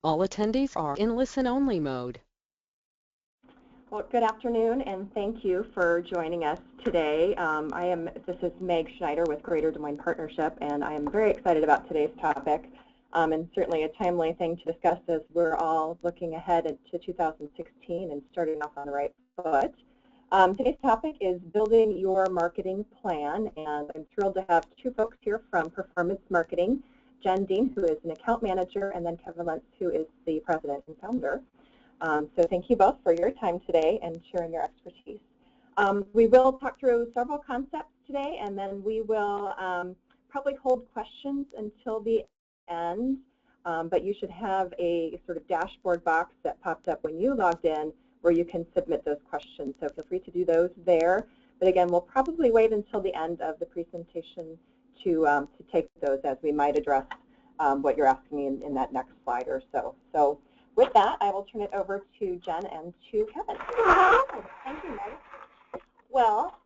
All attendees are in listen-only mode. Well, good afternoon, and thank you for joining us today. This is Meg Schneider with Greater Des Moines Partnership, and I am very excited about today's topic, and certainly a timely thing to discuss as we're all looking ahead into 2016 and starting off on the right foot. Today's topic is building your marketing plan, and I'm thrilled to have two folks here from Performance Marketing, Jen Dean, who is an account manager, and then Kevin Lentz, who is the president and founder. So thank you both for your time today and sharing your expertise. We will talk through several concepts today, and then we will probably hold questions until the end, but you should have a sort of dashboard box that popped up when you logged in where you can submit those questions. So feel free to do those there. But again, we'll probably wait until the end of the presentation to take those, as we might address what you're asking me in that next slide or so. So with that, I will turn it over to Jen and to Kevin. Thank you, Meg. Well,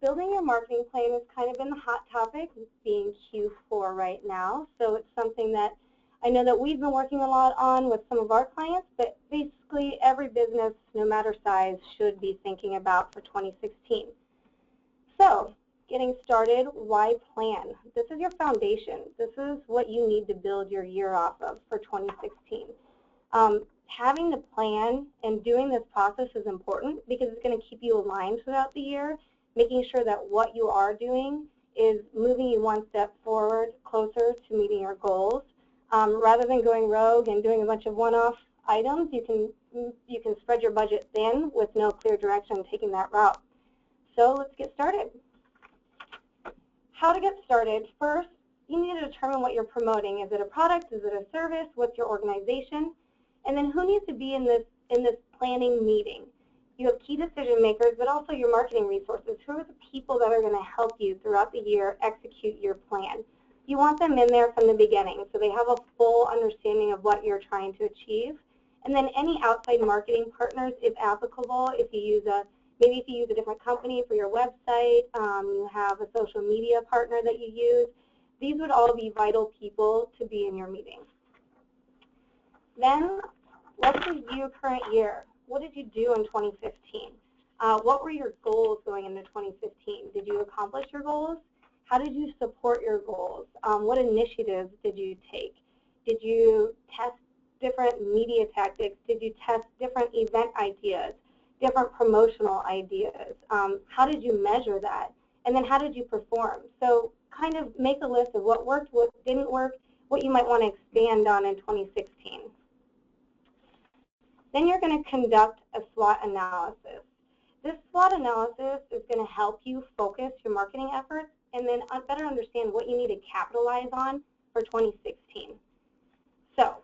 building your marketing plan has kind of been the hot topic, being Q4 right now. So it's something that I know that we've been working a lot on with some of our clients, but basically every business, no matter size, should be thinking about for 2016. So getting started, why plan? This is your foundation. This is what you need to build your year off of for 2016. Having the plan and doing this process is important because it's going to keep you aligned throughout the year, making sure that what you are doing is moving you one step forward, closer to meeting your goals. Rather than going rogue and doing a bunch of one-off items, you can spread your budget thin with no clear direction taking that route. So let's get started. How to get started? First, you need to determine what you're promoting. Is it a product? Is it a service? What's your organization? And then who needs to be in this planning meeting? You have key decision makers, but also your marketing resources. Who are the people that are going to help you throughout the year execute your plan? You want them in there from the beginning so they have a full understanding of what you're trying to achieve. And then any outside marketing partners, if applicable, if you use maybe if you use a different company for your website, you have a social media partner that you use, these would all be vital people to be in your meeting. Then let's review current year. What did you do in 2015? What were your goals going into 2015? Did you accomplish your goals? How did you support your goals? What initiatives did you take? Did you test different media tactics? Did you test different event ideas, different promotional ideas? How did you measure that? And then how did you perform? So kind of make a list of what worked, what didn't work, what you might want to expand on in 2016. Then you're going to conduct a SWOT analysis. This SWOT analysis is going to help you focus your marketing efforts and then better understand what you need to capitalize on for 2016. So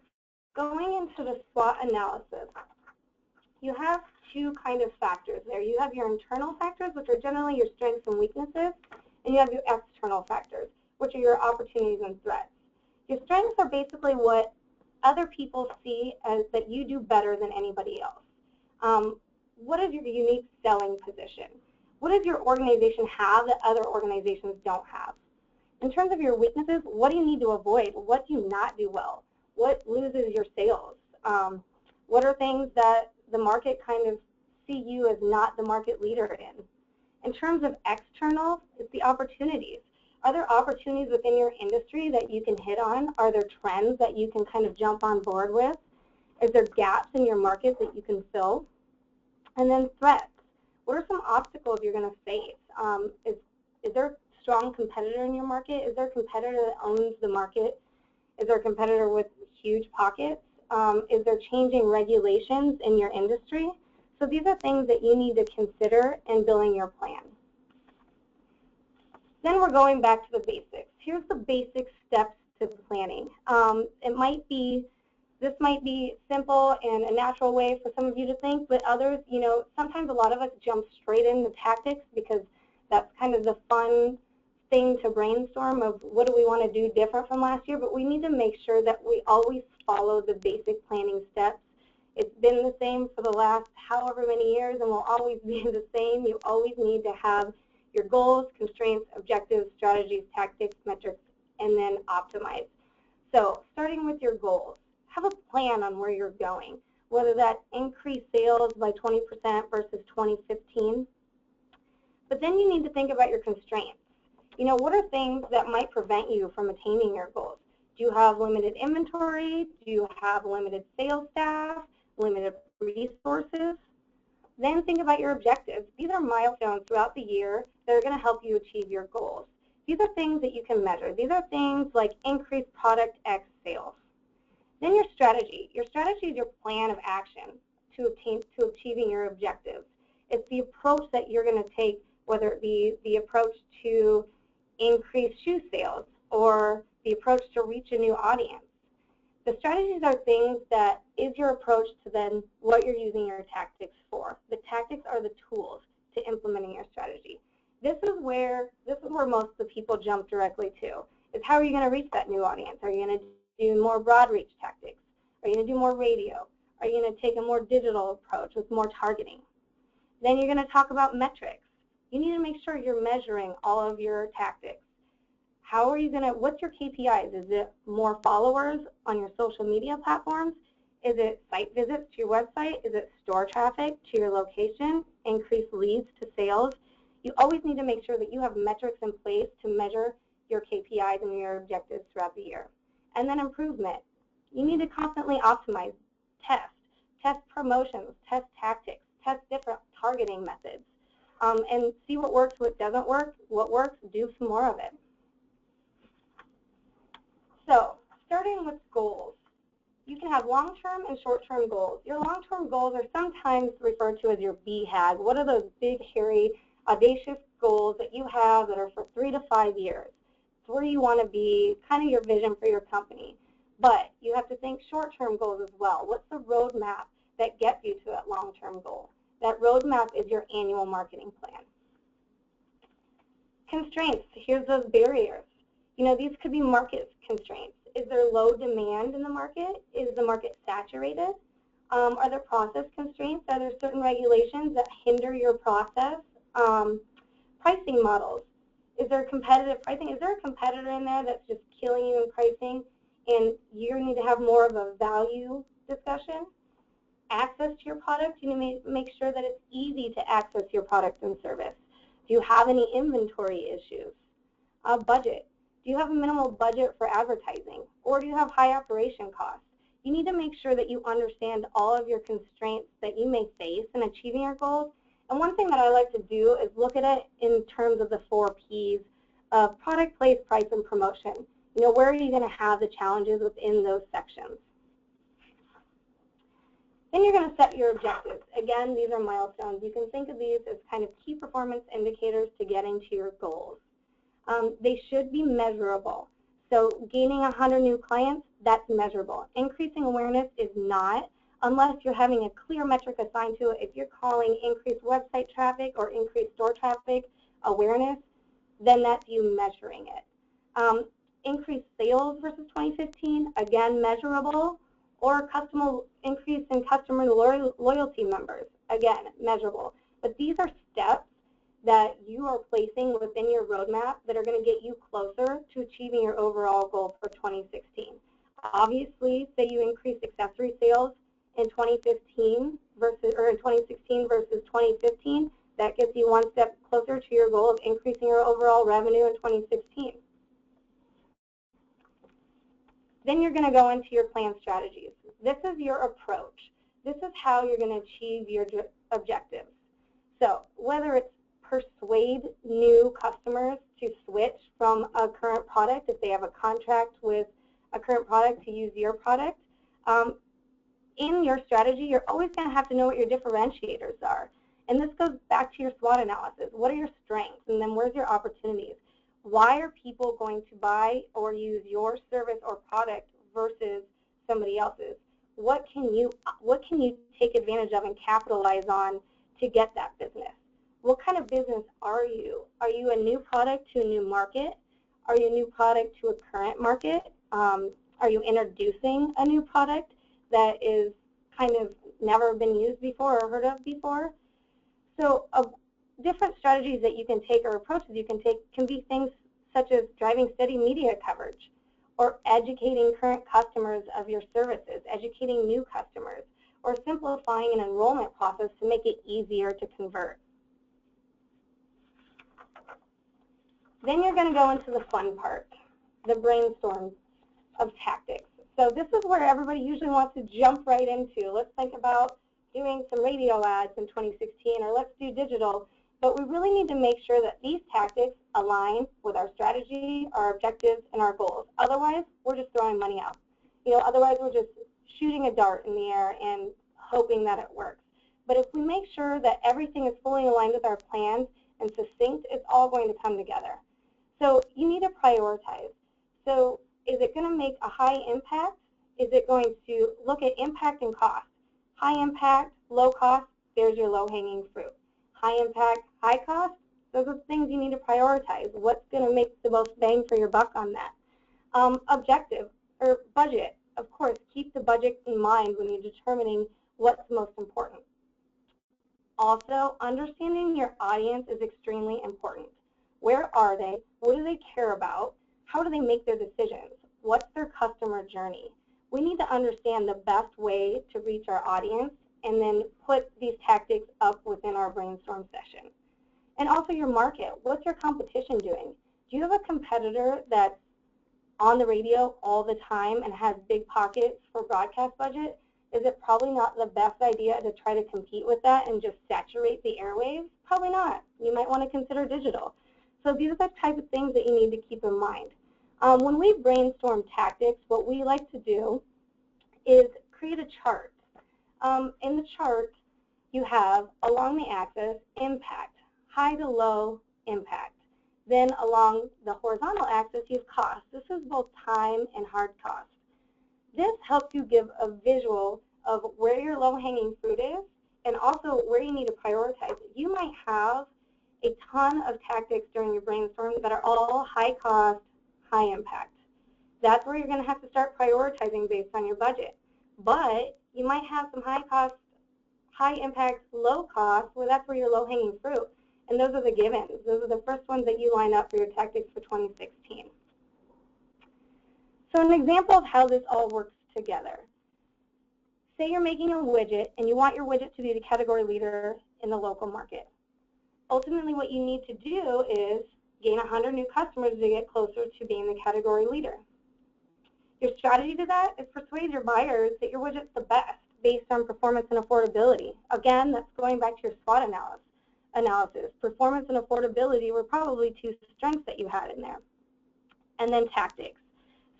going into the SWOT analysis, you have two kind of factors there. You have your internal factors, which are generally your strengths and weaknesses, and you have your external factors, which are your opportunities and threats. Your strengths are basically what other people see as that you do better than anybody else. What is your unique selling position? What does your organization have that other organizations don't have? In terms of your weaknesses, what do you need to avoid? What do you not do well? What loses your sales? What are things that the market kind of see you as not the market leader in? In terms of external, it's the opportunities. Are there opportunities within your industry that you can hit on? Are there trends that you can kind of jump on board with? Is there gaps in your market that you can fill? And then threats. What are some obstacles you're going to face? Is there a strong competitor in your market? Is there a competitor that owns the market? Is there a competitor with huge pockets? Is there changing regulations in your industry? So these are things that you need to consider in building your plan. Then we're going back to the basics. Here's the basic steps to planning. This might be simple and a natural way for some of you to think, but others, sometimes a lot of us jump straight into tactics because that's kind of the fun thing to brainstorm of what do we want to do different from last year, but we need to make sure that we always follow the basic planning steps. It's been the same for the last however many years and will always be the same. You always need to have your goals, constraints, objectives, strategies, tactics, metrics, and then optimize. So starting with your goals, have a plan on where you're going, whether that's increased sales by 20% versus 2015. But then you need to think about your constraints. You know, what are things that might prevent you from attaining your goals? Do you have limited inventory? Do you have limited sales staff, limited resources? Then think about your objectives. These are milestones throughout the year that are going to help you achieve your goals. These are things that you can measure. These are things like increased product X sales. Then your strategy. Your strategy is your plan of action to achieving your objectives. It's the approach that you're going to take, whether it be the approach to increase shoe sales or the approach to reach a new audience. The strategies are things that is your approach to then what you're using your tactics for. The tactics are the tools to implementing your strategy. This is where most of the people jump directly to, is how are you going to reach that new audience? Are you going to do more broad reach tactics? Are you going to do more radio? Are you going to take a more digital approach with more targeting? Then you're going to talk about metrics. You need to make sure you're measuring all of your tactics. How are you going to, what's your KPIs? Is it more followers on your social media platforms? Is it site visits to your website? Is it store traffic to your location? Increased leads to sales? You always need to make sure that you have metrics in place to measure your KPIs and your objectives throughout the year. And then improvement. You need to constantly optimize, test promotions, test tactics, test different targeting methods, and see what works, what doesn't work. What works, do some more of it. So, starting with goals. You can have long-term and short-term goals. Your long-term goals are sometimes referred to as your BHAG. What are those big, hairy, audacious goals that you have that are for 3 to 5 years? It's where you want to be, kind of your vision for your company. But you have to think short-term goals as well. What's the roadmap that gets you to that long-term goal? That roadmap is your annual marketing plan. Constraints. Here's those barriers. You know, these could be market constraints. Is there low demand in the market? Is the market saturated? Are there process constraints? Are there certain regulations that hinder your process? Pricing models. Is there competitive pricing? Is there a competitor in there that's just killing you in pricing and you need to have more of a value discussion? Access to your product. You need to make sure that it's easy to access your product and service. Do you have any inventory issues? Budget. Do you have a minimal budget for advertising, or do you have high operation costs? You need to make sure that you understand all of your constraints that you may face in achieving your goals. And one thing that I like to do is look at it in terms of the 4 Ps of product, place, price, and promotion. You know, where are you going to have the challenges within those sections? Then you're going to set your objectives. Again, these are milestones. You can think of these as kind of key performance indicators to getting to your goals. They should be measurable. So gaining 100 new clients, that's measurable. Increasing awareness is not, unless you're having a clear metric assigned to it. If you're calling increased website traffic or increased store traffic awareness, then that's you measuring it. Increased sales versus 2015, again, measurable. Or increase in customer loyalty members, again, measurable. But these are steps that you are placing within your roadmap that are going to get you closer to achieving your overall goal for 2016. Obviously, say you increase accessory sales in 2016 versus 2015, that gets you one step closer to your goal of increasing your overall revenue in 2016. Then you're going to go into your plan strategies. This is your approach. This is how you're going to achieve your objectives. So whether it's persuade new customers to switch from a current product, if they have a contract with a current product to use your product, in your strategy, you're always going to have to know what your differentiators are. And this goes back to your SWOT analysis. What are your strengths? And then where's your opportunities? Why are people going to buy or use your service or product versus somebody else's? What can you take advantage of and capitalize on to get that business? What kind of business are you? Are you a new product to a new market? Are you a new product to a current market? Are you introducing a new product that is kind of never been used before or heard of before? So different strategies that you can take or approaches you can take can be things such as driving steady media coverage or educating current customers of your services, educating new customers, or simplifying an enrollment process to make it easier to convert. Then you're going to go into the fun part, the brainstorm of tactics. So this is where everybody usually wants to jump right into. Let's think about doing some radio ads in 2016, or let's do digital. But we really need to make sure that these tactics align with our strategy, our objectives, and our goals. Otherwise, we're just throwing money out. Otherwise we're just shooting a dart in the air and hoping that it works. But if we make sure that everything is fully aligned with our plans and succinct, it's all going to come together. So you need to prioritize. So is it going to make a high impact? Is it going to look at impact and cost? High impact, low cost, there's your low-hanging fruit. High impact, high cost, those are the things you need to prioritize. What's going to make the most bang for your buck on that? Objective or budget, of course, keep the budget in mind when you're determining what's most important. Also, understanding your audience is extremely important. Where are they? What do they care about? How do they make their decisions? What's their customer journey? We need to understand the best way to reach our audience and then put these tactics up within our brainstorm session. And also your market. What's your competition doing? Do you have a competitor that's on the radio all the time and has big pockets for broadcast budget? Is it probably not the best idea to try to compete with that and just saturate the airwaves? Probably not. You might want to consider digital. So these are the type of things that you need to keep in mind. When we brainstorm tactics, what we like to do is create a chart. In the chart, you have along the axis impact, high to low impact. Then along the horizontal axis, you have cost. This is both time and hard cost. This helps you give a visual of where your low-hanging fruit is and also where you need to prioritize. You might have a ton of tactics during your brainstorm that are all high cost, high impact. That's where you're going to have to start prioritizing based on your budget. But you might have some high cost, high impact, low cost, where that's where your low hanging fruit. And those are the givens. Those are the first ones that you line up for your tactics for 2016. So an example of how this all works together. Say you're making a widget and you want your widget to be the category leader in the local market. Ultimately, what you need to do is gain 100 new customers to get closer to being the category leader. Your strategy to that is persuade your buyers that your widget's the best based on performance and affordability. Again, that's going back to your SWOT analysis. Performance and affordability were probably two strengths that you had in there. And then tactics.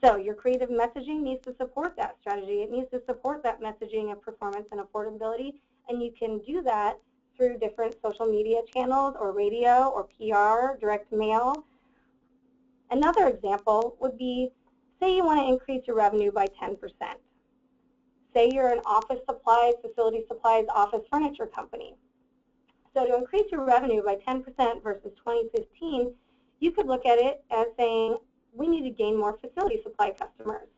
So your creative messaging needs to support that strategy. It needs to support that messaging of performance and affordability, and you can do that through different social media channels or radio or PR, direct mail. Another example would be, say you want to increase your revenue by 10%. Say you're an office supplies, facility supplies, office furniture company. So to increase your revenue by 10% versus 2015, you could look at it as saying, we need to gain more facility supply customers.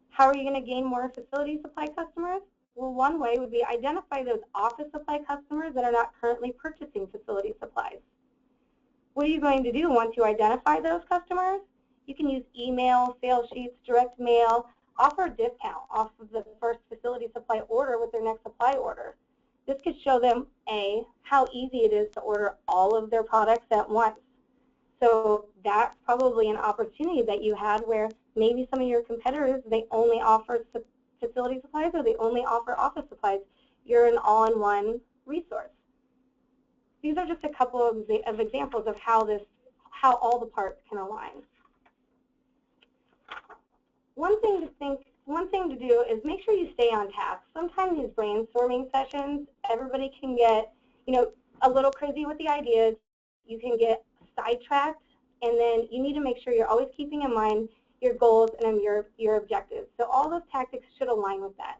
How are you going to gain more facility supply customers? Well, one way would be identify those office supply customers that are not currently purchasing facility supplies. What are you going to do once you identify those customers? You can use email, sales sheets, direct mail, offer a discount off of the first facility supply order with their next supply order. This could show them, A, how easy it is to order all of their products at once. So that's probably an opportunity that you had where maybe some of your competitors, they only offer facility supplies or they only offer office supplies. You're an all-in-one resource. These are just a couple of examples of how all the parts can align. One thing to do is make sure you stay on task. Sometimes these brainstorming sessions, everybody can get, a little crazy with the ideas. You can get sidetracked, and then you need to make sure you're always keeping in mind your goals and your objectives. So all those tactics should align with that.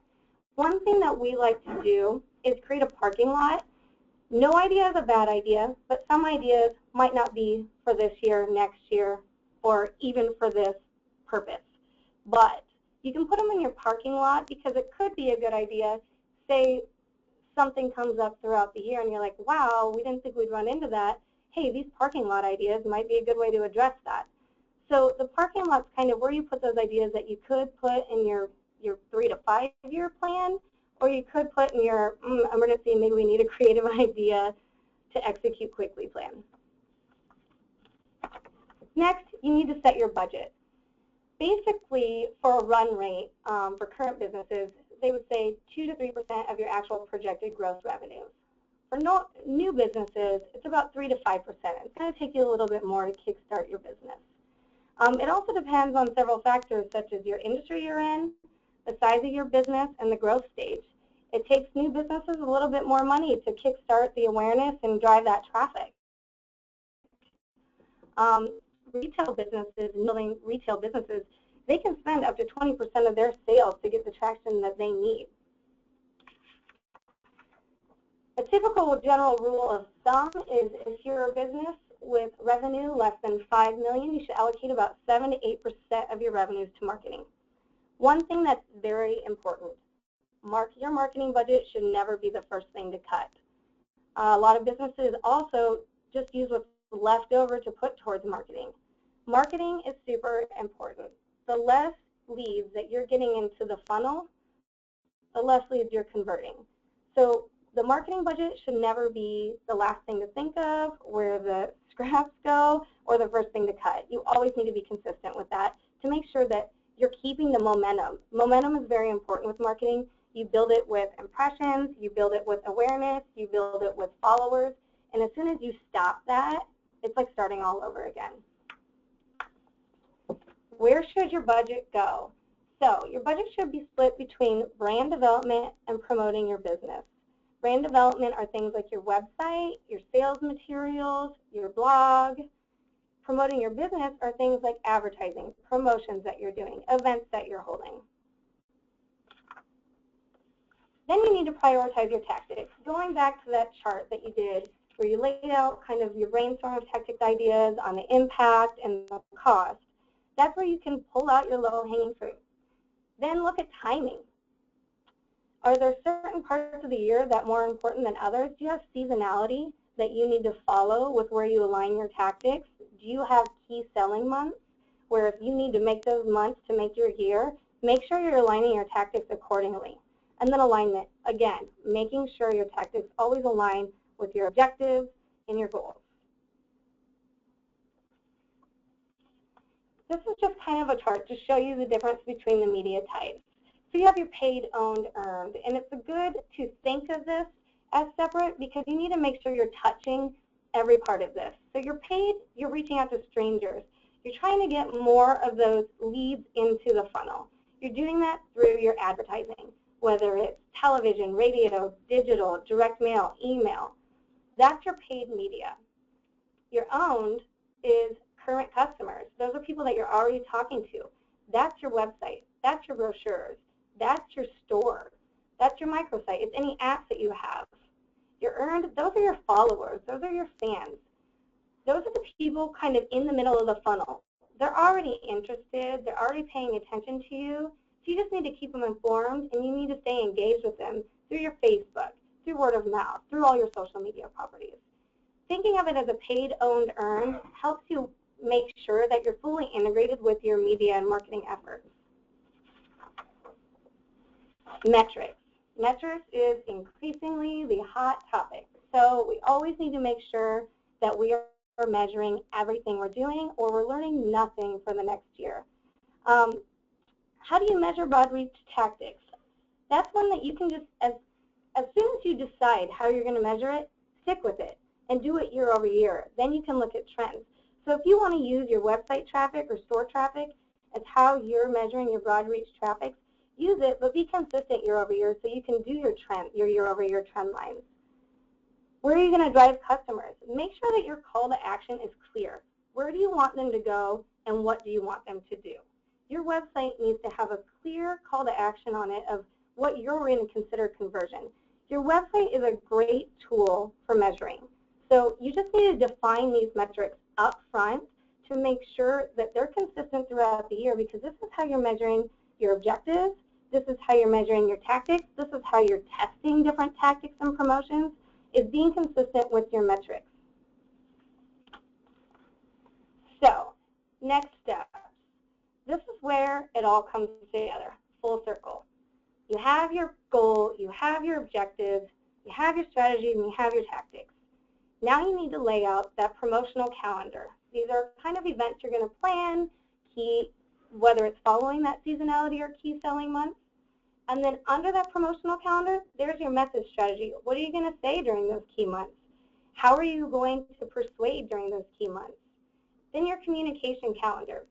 One thing that we like to do is create a parking lot. No idea is a bad idea, but some ideas might not be for this year, next year, or even for this purpose. But you can put them in your parking lot because it could be a good idea. Say something comes up throughout the year and you're like, wow, we didn't think we'd run into that. Hey, these parking lot ideas might be a good way to address that. So the parking lot's kind of where you put those ideas that you could put in your 3 to 5 year plan, or you could put in your emergency, maybe we need a creative idea to execute quickly plan. Next, you need to set your budget. Basically, for a run rate for current businesses, they would say 2 to 3% of your actual projected gross revenues. For new businesses, it's about 3 to 5%. It's going to take you a little bit more to kickstart your business. It also depends on several factors such as your industry you're in, the size of your business, and the growth stage. It takes new businesses a little bit more money to kickstart the awareness and drive that traffic. Retail businesses, building retail businesses, they can spend up to 20% of their sales to get the traction that they need. A typical general rule of thumb is if you're a business with revenue less than $5 million, you should allocate about 7 to 8% of your revenues to marketing. One thing that's very important, your marketing budget should never be the first thing to cut. A lot of businesses also just use what's left over to put towards marketing. Marketing is super important. The less leads that you're getting into the funnel, the less leads you're converting. So the marketing budget should never be the last thing to think of, where the scraps go, or the first thing to cut. You always need to be consistent with that to make sure that you're keeping the momentum. Momentum is very important with marketing. You build it with impressions, you build it with awareness, you build it with followers, and as soon as you stop that, it's like starting all over again. Where should your budget go? So your budget should be split between brand development and promoting your business. Brand development are things like your website, your sales materials, your blog. Promoting your business are things like advertising, promotions that you're doing, events that you're holding. Then you need to prioritize your tactics. Going back to that chart that you did where you laid out kind of your brainstorm tactics ideas on the impact and the cost, that's where you can pull out your low-hanging fruit. Then look at timing. Are there certain parts of the year that are more important than others? Do you have seasonality that you need to follow with where you align your tactics? Do you have key selling months where if you need to make those months to make your year, make sure you're aligning your tactics accordingly. And then alignment, again, making sure your tactics always align with your objectives and your goals. This is just kind of a chart to show you the difference between the media types. So you have your paid, owned, earned, and it's good to think of this as separate because you need to make sure you're touching every part of this. So you're paid, you're reaching out to strangers. You're trying to get more of those leads into the funnel. You're doing that through your advertising, whether it's television, radio, digital, direct mail, email. That's your paid media. Your owned is current customers. Those are people that you're already talking to. That's your website. That's your brochures. That's your store. That's your microsite. It's any apps that you have. Your earned, those are your followers. Those are your fans. Those are the people kind of in the middle of the funnel. They're already interested. They're already paying attention to you. So you just need to keep them informed, and you need to stay engaged with them through your Facebook, through word of mouth, through all your social media properties. Thinking of it as a paid, owned, earned helps you make sure that you're fully integrated with your media and marketing efforts. Metrics. Metrics is increasingly the hot topic. So we always need to make sure that we are measuring everything we're doing or we're learning nothing for the next year. How do you measure broad reach tactics? That's one that you can just, as soon as you decide how you're going to measure it, stick with it and do it year over year. Then you can look at trends. So if you want to use your website traffic or store traffic as how you're measuring your broad reach traffic, use it, but be consistent year over year so you can do your trend, your year over year trend lines. Where are you going to drive customers? Make sure that your call to action is clear. Where do you want them to go and what do you want them to do? Your website needs to have a clear call to action on it of what you're going to consider conversion. Your website is a great tool for measuring. So you just need to define these metrics up front to make sure that they're consistent throughout the year because this is how you're measuring your objectives. This is how you're measuring your tactics. This is how you're testing different tactics and promotions, is being consistent with your metrics. So Next step. This is where it all comes together, full circle. You have your goal, you have your objectives, you have your strategy, and you have your tactics. Now you need to lay out that promotional calendar. These are kind of events you're going to plan, whether it's following that seasonality or key selling months. And then under that promotional calendar, there's your message strategy. What are you going to say during those key months? How are you going to persuade during those key months? Then your communication calendar.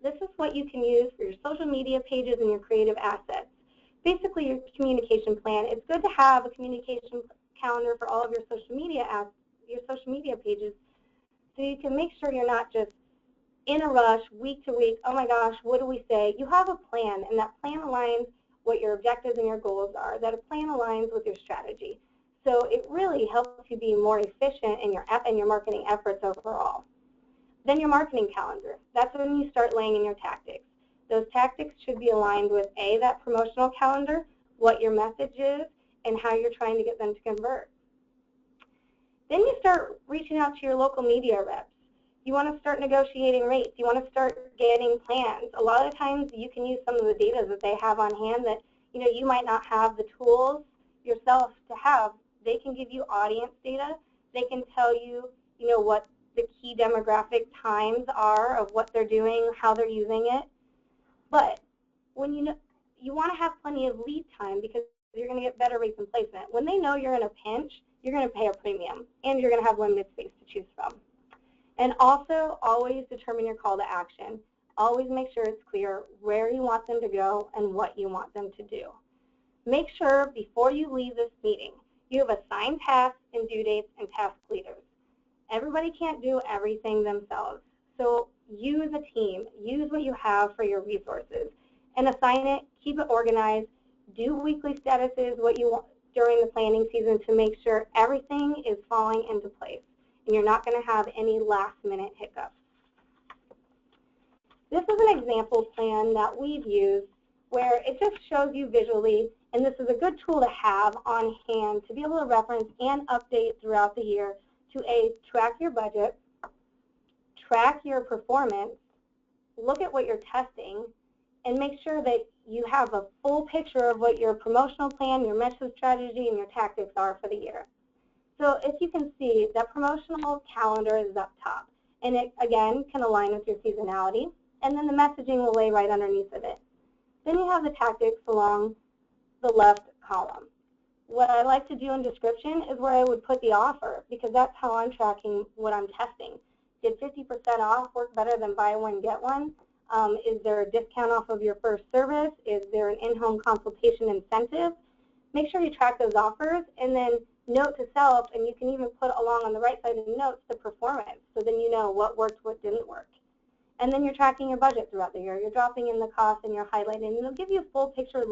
This is what you can use for your social media pages and your creative assets. Basically, your communication plan. It's good to have a communication calendar for all of your social media pages, so you can make sure you're not just in a rush, week to week. Oh my gosh, what do we say? You have a plan, and that plan aligns what your objectives and your goals are. That a plan aligns with your strategy. So it really helps you be more efficient in your marketing efforts overall. Then your marketing calendar. That's when you start laying in your tactics. Those tactics should be aligned with that promotional calendar, what your message is, and how you're trying to get them to convert. Then you start reaching out to your local media reps. You want to start negotiating rates. You want to start getting plans. A lot of times you can use some of the data that they have on hand that you might not have the tools yourself to have. They can give you audience data. They can tell you, what the key demographic times are of what they're doing, how they're using it. But when you want to have plenty of lead time because you're going to get better rates and placement. When they know you're in a pinch, you're going to pay a premium, and you're going to have limited space to choose from. And also, always determine your call to action. Always make sure it's clear where you want them to go and what you want them to do. Make sure before you leave this meeting, you have assigned tasks and due dates and task leaders. Everybody can't do everything themselves. So use a team. Use what you have for your resources. And assign it, keep it organized, do weekly statuses, what you want during the planning season to make sure everything is falling into place and you're not going to have any last-minute hiccups. This is an example plan that we've used where it just shows you visually, and this is a good tool to have on hand to be able to reference and update throughout the year to track your budget, track your performance, look at what you're testing, and make sure that you have a full picture of what your promotional plan, your message strategy, and your tactics are for the year. So if you can see, that promotional calendar is up top, and it, again, can align with your seasonality, and then the messaging will lay right underneath of it. Then you have the tactics along the left column. What I like to do in description is where I would put the offer, because that's how I'm tracking what I'm testing. Did 50% off work better than buy one, get one? Is there a discount off of your first service? Is there an in-home consultation incentive? Make sure you track those offers, and then note to self, and you can even put along on the right side of the notes the performance, so then you know what worked, what didn't work. And then you're tracking your budget throughout the year. You're dropping in the cost and you're highlighting, and it'll give you a full picture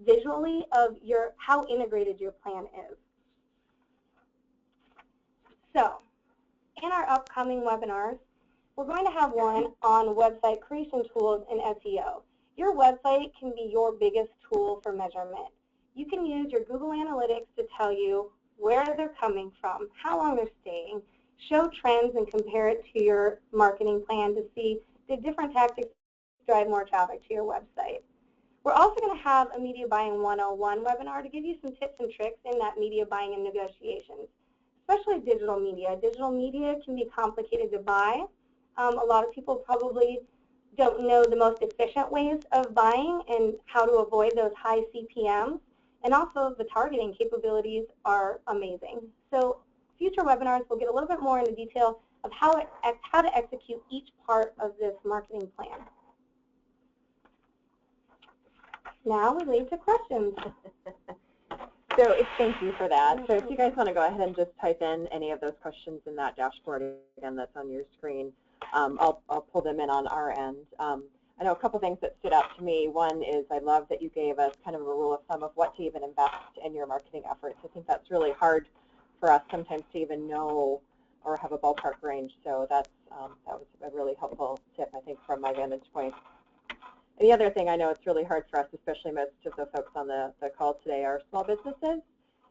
visually of how integrated your plan is. So in our upcoming webinars, we're going to have one on website creation tools and SEO. Your website can be your biggest tool for measurement. You can use your Google Analytics to tell you where they're coming from, how long they're staying, show trends and compare it to your marketing plan to see did different tactics drive more traffic to your website. We're also going to have a Media Buying 101 webinar to give you some tips and tricks in that media buying and negotiations, especially digital media. Digital media can be complicated to buy. A lot of people probably don't know the most efficient ways of buying and how to avoid those high CPMs. And also the targeting capabilities are amazing. So future webinars will get a little bit more into detail of how to execute each part of this marketing plan. Now we lead to questions. So thank you for that. So if you guys want to go ahead and just type in any of those questions in that dashboard again that's on your screen, I'll pull them in on our end. I know a couple things that stood out to me. One is I love that you gave us kind of a rule of thumb of what to even invest in your marketing efforts. I think that's really hard for us sometimes to even know or have a ballpark range. So that was a really helpful tip, I think, from my vantage point. And the other thing I know it's really hard for us, especially most of the folks on the call today, are small businesses.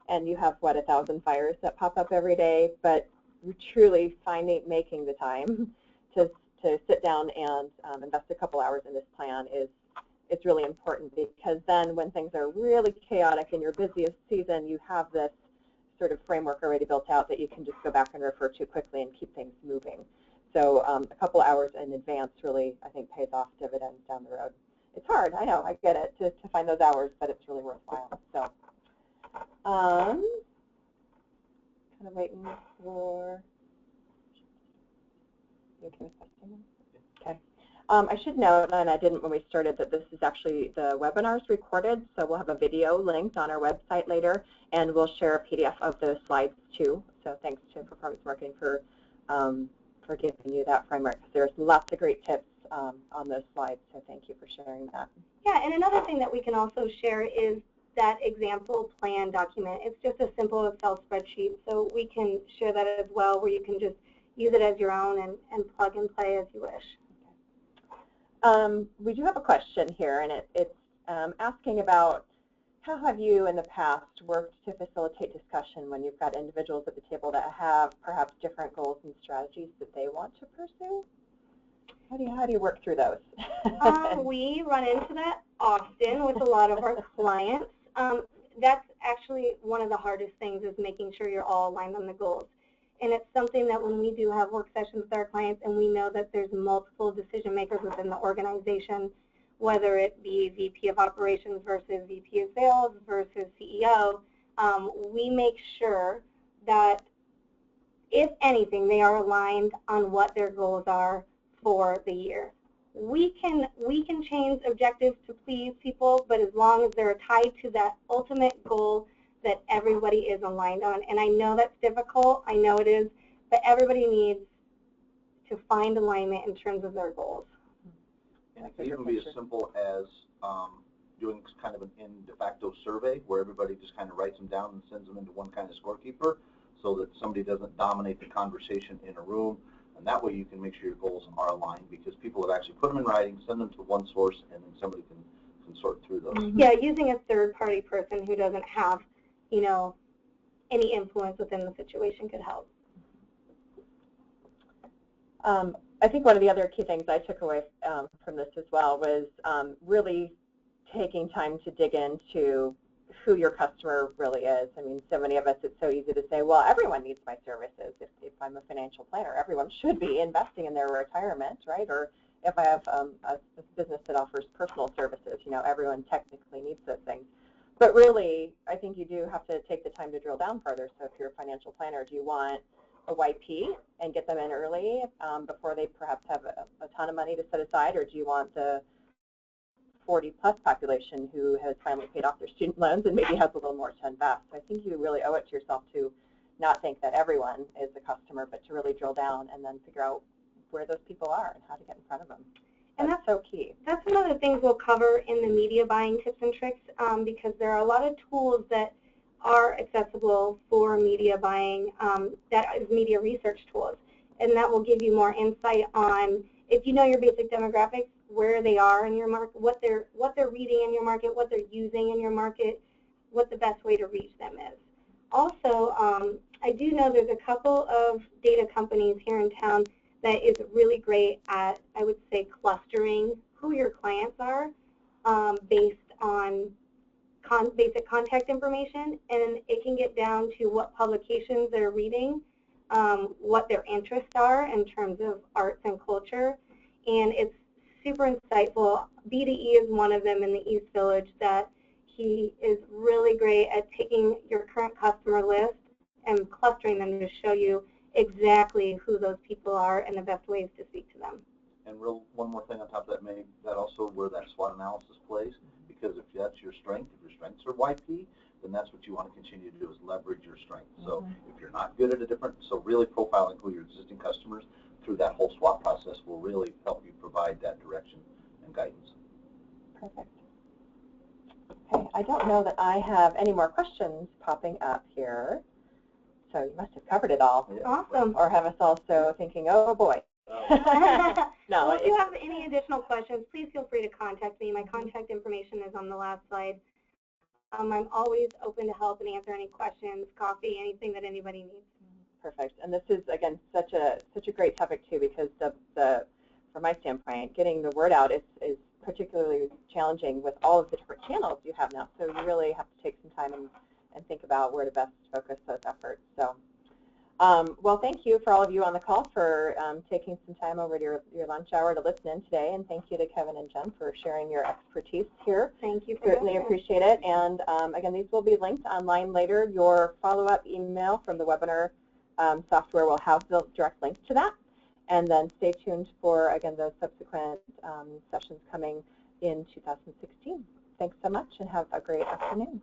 And you have, what, 1,000 fires that pop up every day. But truly making the time to sit down and invest a couple hours in this plan is really important, because then when things are really chaotic in your busiest season, you have this sort of framework already built out that you can just go back and refer to quickly and keep things moving. So a couple hours in advance really, I think, pays off dividends down the road. It's hard, I know, I get it, to find those hours, but it's really worthwhile. So kind of waiting for, you okay with testing? Okay. I should note, and I didn't when we started, that this is actually, the webinar is recorded, so we'll have a video linked on our website later, and we'll share a PDF of those slides too. So thanks to Performance Marketing for giving you that framework. There's lots of great tips on those slides, so thank you for sharing that. Yeah, and another thing that we can also share is that example plan document. It's just a simple Excel spreadsheet, so we can share that as well, where you can just use it as your own and plug and play as you wish. We do have a question here, and it's asking about how have you in the past worked to facilitate discussion when you've got individuals at the table that have perhaps different goals and strategies that they want to pursue? How do you work through those? We run into that often with a lot of our clients. That's actually one of the hardest things, is making sure you're all aligned on the goals. And it's something that when we do have work sessions with our clients and we know that there's multiple decision makers within the organization, whether it be VP of operations versus VP of sales versus CEO, we make sure that, if anything, they are aligned on what their goals are for the year. We can change objectives to please people, but as long as they're tied to that ultimate goal that everybody is aligned on. And I know that's difficult, I know it is, but everybody needs to find alignment in terms of their goals. And it can even be as simple as doing kind of an de facto survey where everybody just kind of writes them down and sends them into one kind of scorekeeper, so that somebody doesn't dominate the conversation in a room. And that way you can make sure your goals are aligned, because people have actually put them in writing, send them to one source, and then somebody can sort through those. Mm-hmm. Yeah, using a third-party person who doesn't have, you know, any influence within the situation could help. I think one of the other key things I took away from this as well was really taking time to dig into who your customer really is. I mean, so many of us, it's so easy to say, well, everyone needs my services. If I'm a financial planner, everyone should be investing in their retirement, right? Or if I have a business that offers personal services, you know, everyone technically needs those things. But really, I think you do have to take the time to drill down further. So if you're a financial planner, do you want a YP and get them in early before they perhaps have a ton of money to set aside, or do you want the 40-plus population who has finally paid off their student loans and maybe has a little more to invest? So I think you really owe it to yourself to not think that everyone is a customer, but to really drill down and then figure out where those people are and how to get in front of them. And that's so key. That's one of the things we'll cover in the media buying tips and tricks, because there are a lot of tools that are accessible for media buying, that is media research tools, and that will give you more insight on, if you know your basic demographics, where they are in your market, what they're reading in your market, what they're using in your market, what the best way to reach them is. Also, I do know there's a couple of data companies here in town that is really great at, I would say, clustering who your clients are based on basic contact information, and it can get down to what publications they're reading, what their interests are in terms of arts and culture, and it's super insightful. BDE is one of them in the East Village that he is really great at taking your current customer list and clustering them to show you exactly who those people are and the best ways to speak to them. And one more thing on top of that, May, that also where that SWOT analysis plays, because if that's your strength, if your strengths are YP, then that's what you want to continue to do, is leverage your strengths. So if you're not good at a different, so really profiling who your existing customers through that whole SWOT process will really help you provide that direction and guidance. Perfect. Okay, I don't know that I have any more questions popping up here, so you must have covered it all. Yeah. Awesome. Or have us also thinking, oh boy. No, well, if you have any additional questions, please feel free to contact me. My contact information is on the last slide. I'm always open to help and answer any questions, coffee, anything that anybody needs. Perfect. And this is, again, such a great topic too, because the from my standpoint, getting the word out is particularly challenging with all of the different channels you have now. So you really have to take some time and think about where to best focus those efforts. So, well, thank you for all of you on the call for taking some time over to your lunch hour to listen in today, and thank you to Kevin and Jen for sharing your expertise here. Thank you. Certainly appreciate it. And again, these will be linked online later. Your follow-up email from the webinar software will have the direct link to that. And then stay tuned for, again, those subsequent sessions coming in 2016. Thanks so much, and have a great afternoon.